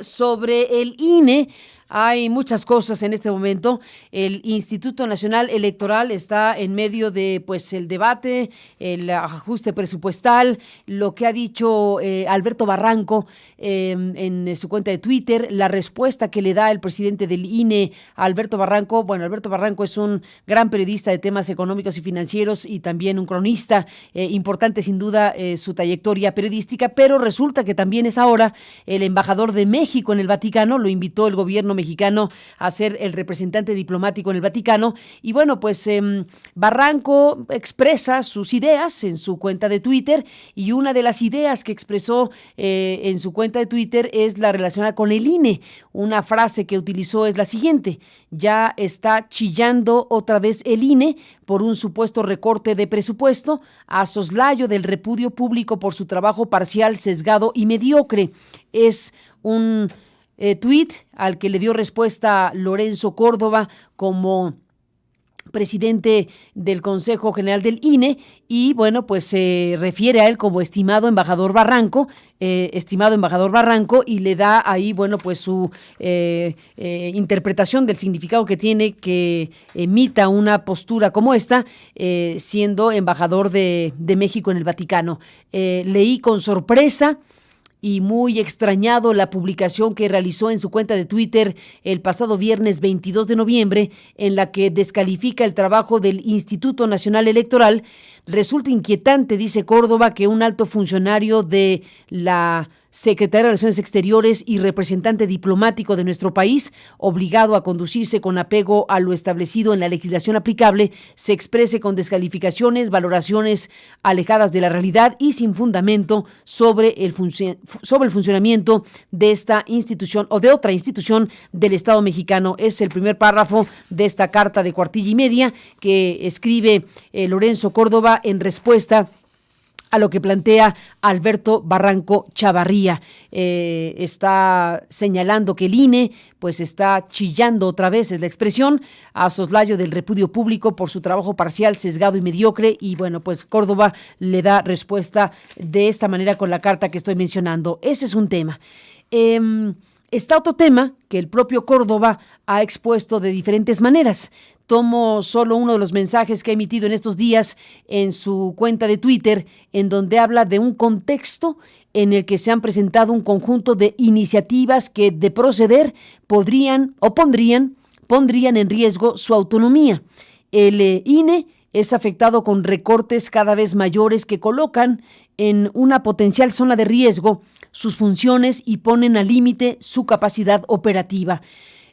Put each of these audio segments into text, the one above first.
Sobre el INE, hay muchas cosas en este momento. El Instituto Nacional Electoral está en medio de, pues, el debate, el ajuste presupuestal, lo que ha dicho Alberto Barranco en su cuenta de Twitter, la respuesta que le da el presidente del INE, Alberto Barranco. Bueno, Alberto Barranco es un gran periodista de temas económicos y financieros y también un cronista, importante sin duda su trayectoria periodística, pero resulta que también es ahora el embajador de México en el Vaticano. Lo invitó el gobierno mexicano a ser el representante diplomático en el Vaticano. Y bueno, pues Barranco expresa sus ideas en su cuenta de Twitter, y una de las ideas que expresó en su cuenta de Twitter es la relacionada con el INE. Una frase que utilizó es la siguiente: ya está chillando otra vez el INE por un supuesto recorte de presupuesto, a soslayo del repudio público por su trabajo parcial, sesgado y mediocre. Es un tuit al que le dio respuesta Lorenzo Córdoba como presidente del Consejo General del INE, y bueno, pues se refiere a él como estimado embajador Barranco, y le da ahí, bueno, pues su interpretación del significado que tiene que emita una postura como esta, siendo embajador de México en el Vaticano. Leí con sorpresa y muy extrañado la publicación que realizó en su cuenta de Twitter el pasado viernes 22 de noviembre, en la que descalifica el trabajo del Instituto Nacional Electoral. Resulta inquietante, dice Córdoba, que un alto funcionario de la Secretaría de Relaciones Exteriores y representante diplomático de nuestro país, obligado a conducirse con apego a lo establecido en la legislación aplicable, se exprese con descalificaciones, valoraciones alejadas de la realidad y sin fundamento sobre el funcionamiento de esta institución o de otra institución del Estado mexicano. Es el primer párrafo de esta carta de cuartilla y media que escribe Lorenzo Córdoba en respuesta a lo que plantea Alberto Barranco Chavarría. Está señalando que el INE pues está chillando otra vez, es la expresión, a soslayo del repudio público por su trabajo parcial, sesgado y mediocre. Y bueno, pues Córdoba le da respuesta de esta manera con la carta que estoy mencionando. Ese es un tema. Está otro tema que el propio Córdoba ha expuesto de diferentes maneras. Tomo solo uno de los mensajes que ha emitido en estos días en su cuenta de Twitter, en donde habla de un contexto en el que se han presentado un conjunto de iniciativas que, de proceder, pondrían en riesgo su autonomía. El INE es afectado con recortes cada vez mayores que colocan en una potencial zona de riesgo sus funciones y ponen al límite su capacidad operativa.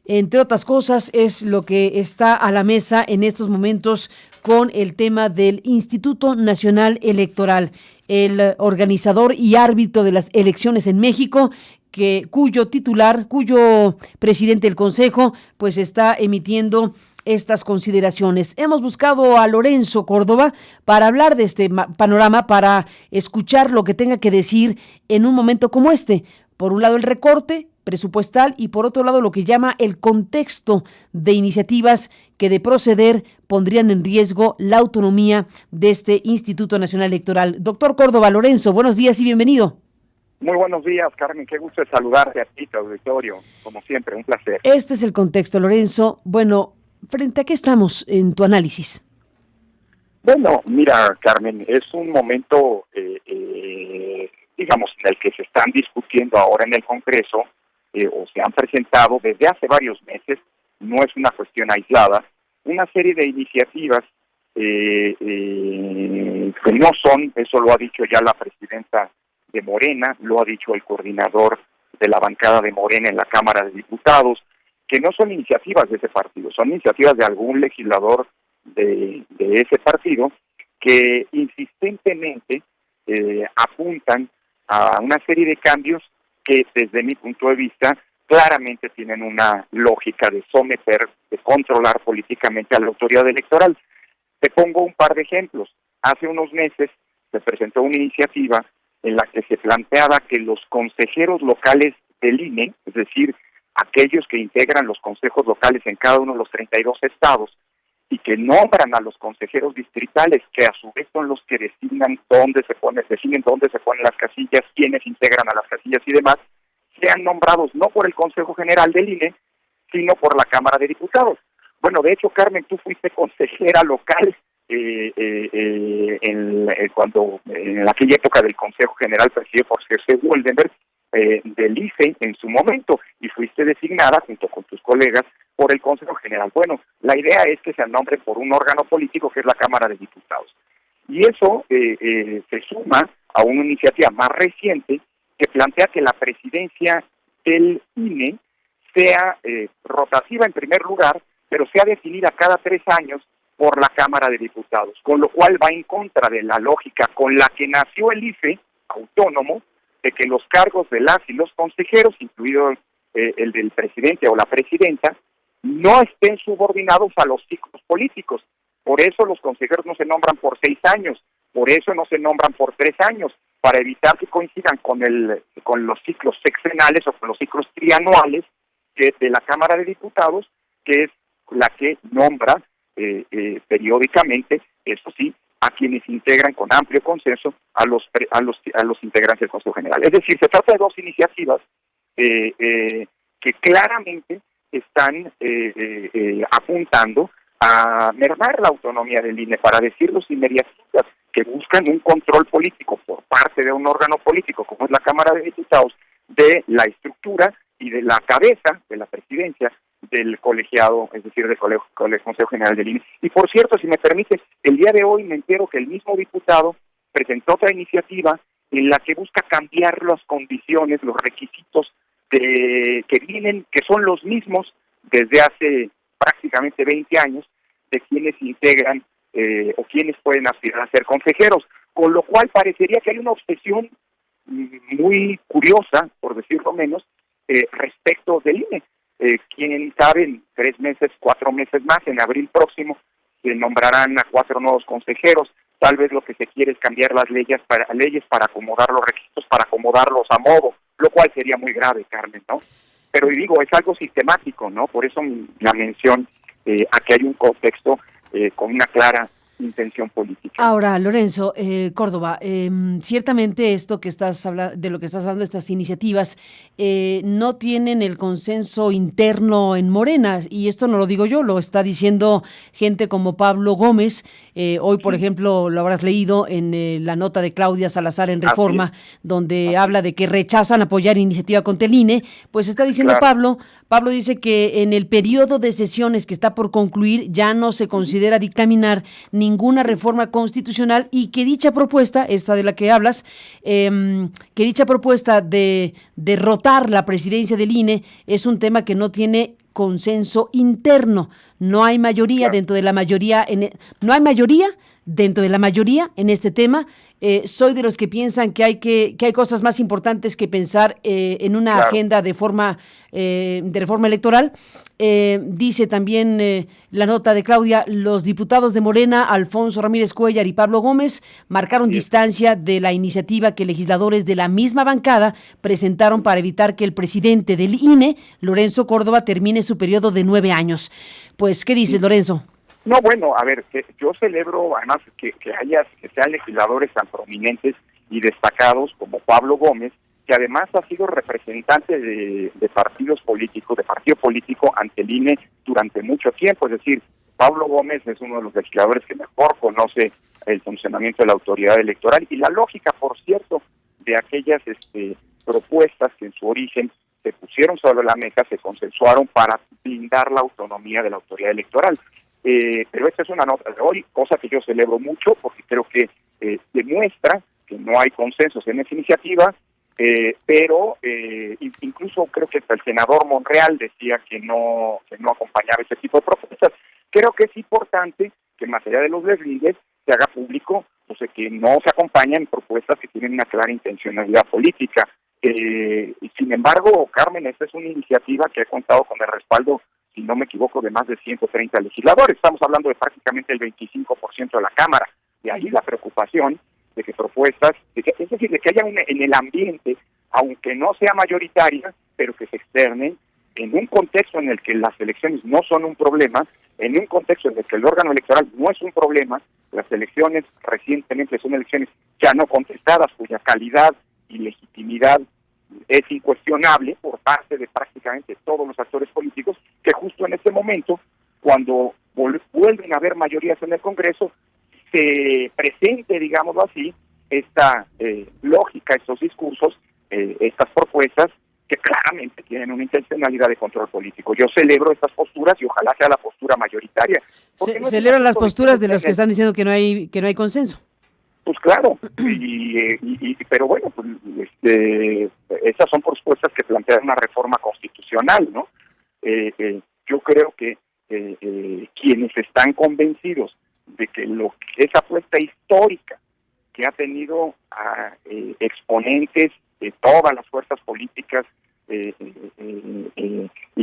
Entre otras cosas, es lo que está a la mesa en estos momentos con el tema del Instituto Nacional Electoral, el organizador y árbitro de las elecciones en México, cuyo presidente del Consejo, pues está emitiendo estas consideraciones. Hemos buscado a Lorenzo Córdoba para hablar de este panorama, para escuchar lo que tenga que decir en un momento como este. Por un lado, el recorte presupuestal, y por otro lado lo que llama el contexto de iniciativas que, de proceder, pondrían en riesgo la autonomía de este Instituto Nacional Electoral. Doctor Córdoba, Lorenzo, buenos días y bienvenido. Muy buenos días, Carmen, qué gusto de saludarte a ti, tu auditorio, como siempre, un placer. Este es el contexto, Lorenzo. Bueno, ¿frente a qué estamos en tu análisis? Bueno, mira, Carmen, es un momento, digamos, en el que se están discutiendo ahora en el Congreso, o se han presentado desde hace varios meses, no es una cuestión aislada, una serie de iniciativas que no son, eso lo ha dicho ya la presidenta de Morena, lo ha dicho el coordinador de la bancada de Morena en la Cámara de Diputados, que no son iniciativas de ese partido, son iniciativas de algún legislador de ese partido que insistentemente apuntan a una serie de cambios que, desde mi punto de vista, claramente tienen una lógica de someter, de controlar políticamente a la autoridad electoral. Te pongo un par de ejemplos. Hace unos meses se presentó una iniciativa en la que se planteaba que los consejeros locales del INE, es decir, aquellos que integran los consejos locales en cada uno de los 32 estados y que nombran a los consejeros distritales, que a su vez son los que definen dónde se ponen las casillas, quiénes integran a las casillas y demás, sean nombrados no por el Consejo General del INE, sino por la Cámara de Diputados. Bueno, de hecho, Carmen, tú fuiste consejera local cuando en aquella época del Consejo General presidido por José Woldenberg, del IFE en su momento, y fuiste designada junto con tus colegas por el Consejo General. Bueno, la idea es que se nombren por un órgano político que es la Cámara de Diputados. Y eso se suma a una iniciativa más reciente que plantea que la presidencia del INE sea rotativa en primer lugar, pero sea definida cada 3 años por la Cámara de Diputados, con lo cual va en contra de la lógica con la que nació el IFE autónomo, de que los cargos de las y los consejeros, incluido el del presidente o la presidenta, no estén subordinados a los ciclos políticos. Por eso los consejeros no se nombran por 6 años, por eso no se nombran por 3 años, para evitar que coincidan con los ciclos sexenales o con los ciclos trianuales que de la Cámara de Diputados, que es la que nombra periódicamente, eso sí, a quienes integran con amplio consenso a los integrantes del Consejo General. Es decir, se trata de 2 iniciativas que claramente están apuntando a mermar la autonomía del INE, para decirlo sin medias tintas, que buscan un control político por parte de un órgano político como es la Cámara de Diputados de la estructura y de la cabeza de la presidencia del colegiado, es decir, del Consejo General del INE. Y por cierto, si me permite, el día de hoy me entero que el mismo diputado presentó otra iniciativa en la que busca cambiar las condiciones, los requisitos que son los mismos desde hace prácticamente 20 años, de quienes integran o quienes pueden aspirar a ser consejeros, con lo cual parecería que hay una obsesión muy curiosa, por decirlo menos, respecto del INE. Quién sabe, en 3 meses, 4 meses más, en abril próximo, se nombrarán a 4 nuevos consejeros. Tal vez lo que se quiere es cambiar las leyes para acomodar los requisitos, para acomodarlos a modo, lo cual sería muy grave, Carmen, ¿no? Pero digo, es algo sistemático, ¿no? Por eso la mención a que hay un contexto con una clara intención política. Ahora, Lorenzo, Córdoba, ciertamente esto que estás hablando, de lo que estás hablando, estas iniciativas, no tienen el consenso interno en Morena, y esto no lo digo yo, lo está diciendo gente como Pablo Gómez. Hoy, por ejemplo, lo habrás leído en la nota de Claudia Salazar en Reforma, donde habla de que rechazan apoyar iniciativa contra el INE. Pues está diciendo Pablo dice que en el periodo de sesiones que está por concluir ya no se considera dictaminar ninguna reforma constitucional, y que dicha propuesta, esta de la que hablas, que dicha propuesta de derrotar la presidencia del INE es un tema que no tiene consenso interno. No hay mayoría dentro de la mayoría, no hay mayoría dentro de la mayoría en este tema. Soy de los que piensan que hay cosas más importantes que pensar en una agenda de reforma electoral. Dice también la nota de Claudia, los diputados de Morena, Alfonso Ramírez Cuéllar y Pablo Gómez, marcaron distancia de la iniciativa que legisladores de la misma bancada presentaron para evitar que el presidente del INE, Lorenzo Córdoba, termine su periodo de 9 años. Pues, ¿qué dices, Lorenzo? No, bueno, a ver, yo celebro además que sean legisladores tan prominentes y destacados como Pablo Gómez, que además ha sido representante de partidos políticos, de partido político ante el INE durante mucho tiempo. Es decir, Pablo Gómez es uno de los legisladores que mejor conoce el funcionamiento de la autoridad electoral y la lógica, por cierto, de aquellas propuestas que en su origen se pusieron sobre la mesa, se consensuaron para blindar la autonomía de la autoridad electoral. Pero esta es una nota de hoy, cosa que yo celebro mucho porque creo que demuestra que no hay consensos en esa iniciativa, pero incluso creo que hasta el senador Monreal decía que no acompañaba ese tipo de propuestas. Creo que es importante que más allá de los deslindes se haga público, o sea, que no se acompañan propuestas que tienen una clara intencionalidad política. Sin embargo, Carmen, esta es una iniciativa que ha contado con el respaldo, si no me equivoco, de más de 130 legisladores. Estamos hablando de prácticamente el 25% de la Cámara. De ahí la preocupación de que propuestas, es decir, de que haya en el ambiente, aunque no sea mayoritaria, pero que se externen en un contexto en el que las elecciones no son un problema, en un contexto en el que el órgano electoral no es un problema. Las elecciones recientemente son elecciones ya no contestadas, cuya calidad y legitimidad es incuestionable por parte de prácticamente todos los actores políticos que justo en este momento, cuando vuelven a haber mayorías en el Congreso, se presente, digámoslo así, esta lógica, estos discursos, estas propuestas que claramente tienen una intencionalidad de control político. Yo celebro estas posturas y ojalá sea la postura mayoritaria. Celebran las posturas de los que están diciendo que no hay consenso. Pues claro, pero bueno, pues, esas son propuestas que plantean una reforma constitucional, ¿no? Yo creo que quienes están convencidos de que esa apuesta histórica que ha tenido a exponentes de todas las fuerzas políticas y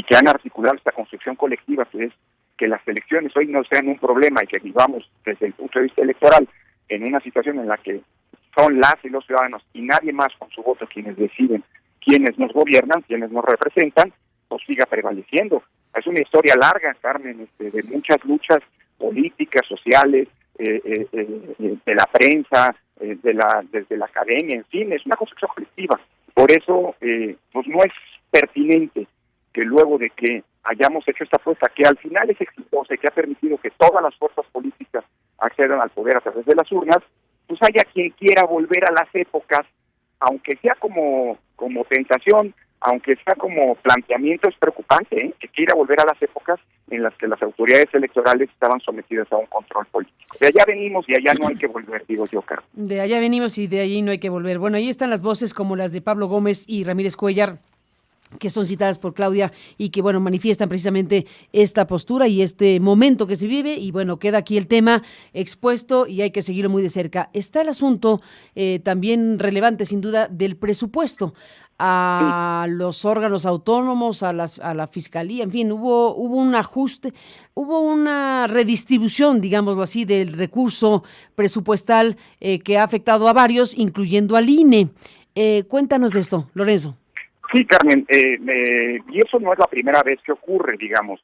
que han articulado esta construcción colectiva, que es que las elecciones hoy no sean un problema y que vivamos desde el punto de vista electoral en una situación en la que son las y los ciudadanos y nadie más con su voto quienes deciden quiénes nos gobiernan, quiénes nos representan, pues siga prevaleciendo. Es una historia larga, Carmen, de muchas luchas políticas, sociales, de la prensa, desde la academia, en fin, es una construcción colectiva. Por eso, pues no es pertinente que luego de que hayamos hecho esta apuesta, que al final es exitosa y que ha permitido que todas las fuerzas políticas accedan al poder a través de las urnas, pues haya quien quiera volver a las épocas, aunque sea como tentación, aunque sea como planteamiento, es preocupante, que quiera volver a las épocas en las que las autoridades electorales estaban sometidas a un control político. De allá venimos y allá no hay que volver, digo yo, Carlos. De allá venimos y de allí no hay que volver. Bueno, ahí están las voces como las de Pablo Gómez y Ramírez Cuellar, que son citadas por Claudia y que, bueno, manifiestan precisamente esta postura y este momento que se vive. Y, bueno, queda aquí el tema expuesto y hay que seguirlo muy de cerca. Está el asunto también relevante, sin duda, del presupuesto a los órganos autónomos, a la fiscalía, en fin, hubo un ajuste, hubo una redistribución, digámoslo así, del recurso presupuestal que ha afectado a varios, incluyendo al INE. Cuéntanos de esto, Lorenzo. Sí, Carmen, y eso no es la primera vez que ocurre, digamos.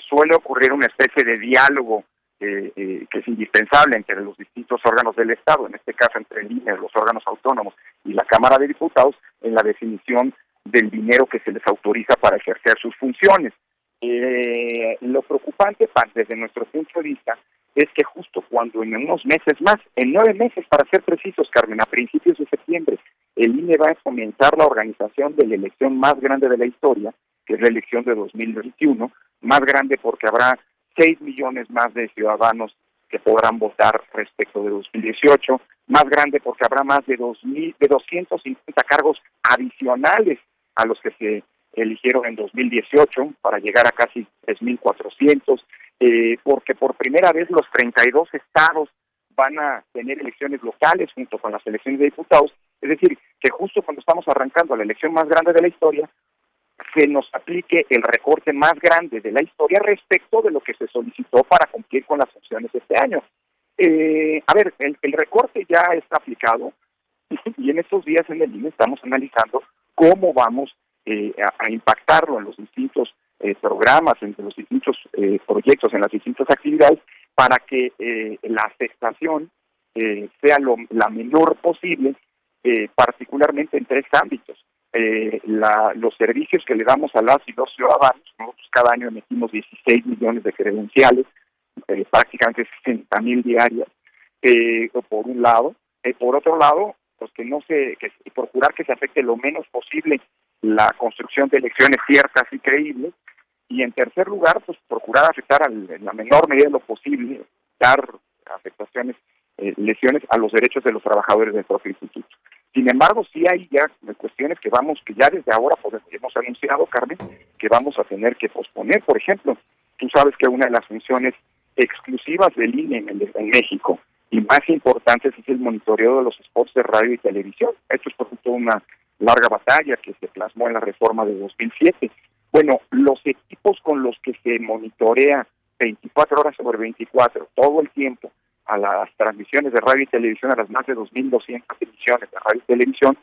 Suele ocurrir una especie de diálogo que es indispensable entre los distintos órganos del Estado, en este caso entre el INE, los órganos autónomos y la Cámara de Diputados, en la definición del dinero que se les autoriza para ejercer sus funciones. Lo preocupante, desde nuestro punto de vista, es que justo cuando en unos meses más, en 9 meses para ser precisos, Carmen, a principios de septiembre, el INE va a comenzar la organización de la elección más grande de la historia, que es la elección de 2021, más grande porque habrá 6 millones más de ciudadanos que podrán votar respecto de 2018, más grande porque habrá más de 250 cargos adicionales a los que se eligieron en 2018 para llegar a casi 3.400, porque por primera vez los 32 estados van a tener elecciones locales junto con las elecciones de diputados, es decir, que justo cuando estamos arrancando la elección más grande de la historia, se nos aplique el recorte más grande de la historia respecto de lo que se solicitó para cumplir con las funciones este año. A ver, el recorte ya está aplicado y en estos días en el INE estamos analizando cómo vamos a impactarlo en los distintos programas, en los distintos proyectos, en las distintas actividades, para que la afectación sea la menor posible, particularmente en 3 ámbitos. Los servicios que le damos a las y los ciudadanos, nosotros cada año emitimos 16 millones de credenciales, prácticamente 60,000 diarias, por un lado. Por otro lado, pues procurar que se afecte lo menos posible la construcción de elecciones ciertas y creíbles, y en tercer lugar, pues procurar afectar en la menor medida de lo posible, dar afectaciones, lesiones a los derechos de los trabajadores del propio instituto. Sin embargo, sí hay ya cuestiones que ya desde ahora hemos anunciado, Carmen, que vamos a tener que posponer. Por ejemplo, tú sabes que una de las funciones exclusivas del INE en México y más importantes es el monitoreo de los spots de radio y televisión. Esto es producto de una larga batalla que se plasmó en la reforma de 2007. Bueno, los equipos con los que se monitorea 24 horas sobre 24, todo el tiempo, a las transmisiones de radio y televisión, a las más de 2.200 emisiones de radio y televisión,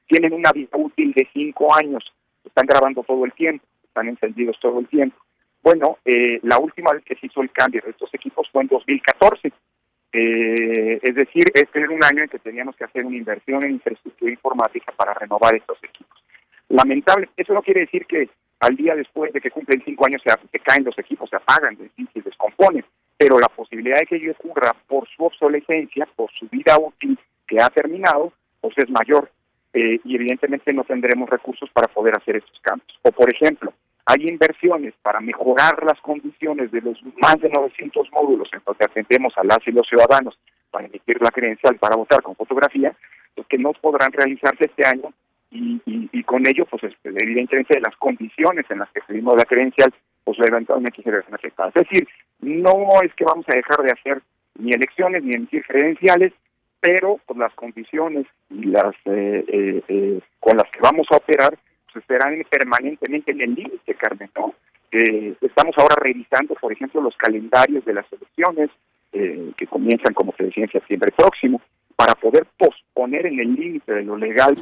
tienen una vida útil de 5 años. Están grabando todo el tiempo, están encendidos todo el tiempo. Bueno, la última vez que se hizo el cambio de estos equipos fue en 2014. Es decir, este era un año en que teníamos que hacer una inversión en infraestructura informática para renovar estos equipos. Lamentable, eso no quiere decir que al día después de que cumplen 5 años se caen los equipos, se apagan, se descomponen, pero la posibilidad de que ello ocurra por su obsolescencia, por su vida útil que ha terminado, pues es mayor, y evidentemente no tendremos recursos para poder hacer estos cambios. O por ejemplo, hay inversiones para mejorar las condiciones de los más de 900 módulos en donde atendemos a las y los ciudadanos para emitir la credencial para votar con fotografía, pues que no podrán realizarse este año y con ello, pues evidentemente las condiciones en las que pedimos la credencial, pues eventualmente se verán afectadas. Es decir, no es que vamos a dejar de hacer ni elecciones ni emitir credenciales, pero pues las condiciones y las con las que vamos a operar pues estarán permanentemente en el límite, Carmen, ¿no? Estamos ahora revisando, por ejemplo, los calendarios de las elecciones que comienzan, como te decía, en septiembre próximo, para poder posponer en el límite de lo legal.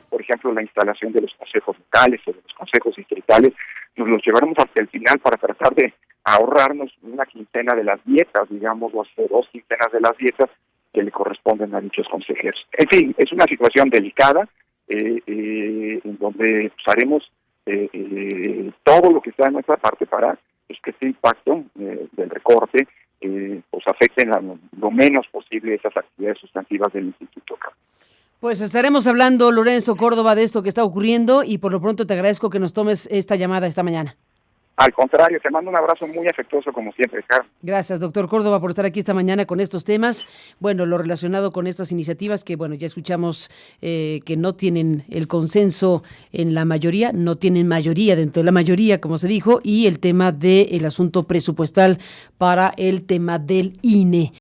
Por ejemplo, la instalación de los consejos locales o de los consejos distritales, nos los llevaremos hasta el final para tratar de ahorrarnos una quincena de las dietas, digamos, o hasta 2 quincenas de las dietas que le corresponden a dichos consejeros. En fin, es una situación delicada en donde pues, haremos todo lo que está en nuestra parte para pues, que este impacto del recorte pues afecte lo menos posible esas actividades sustantivas del Instituto. Pues estaremos hablando, Lorenzo Córdoba, de esto que está ocurriendo y por lo pronto te agradezco que nos tomes esta llamada esta mañana. Al contrario, te mando un abrazo muy afectuoso como siempre, Carmen. Gracias, doctor Córdoba, por estar aquí esta mañana con estos temas. Bueno, lo relacionado con estas iniciativas que, bueno, ya escuchamos que no tienen el consenso en la mayoría, no tienen mayoría dentro de la mayoría, como se dijo, y el tema del asunto presupuestal para el tema del INE.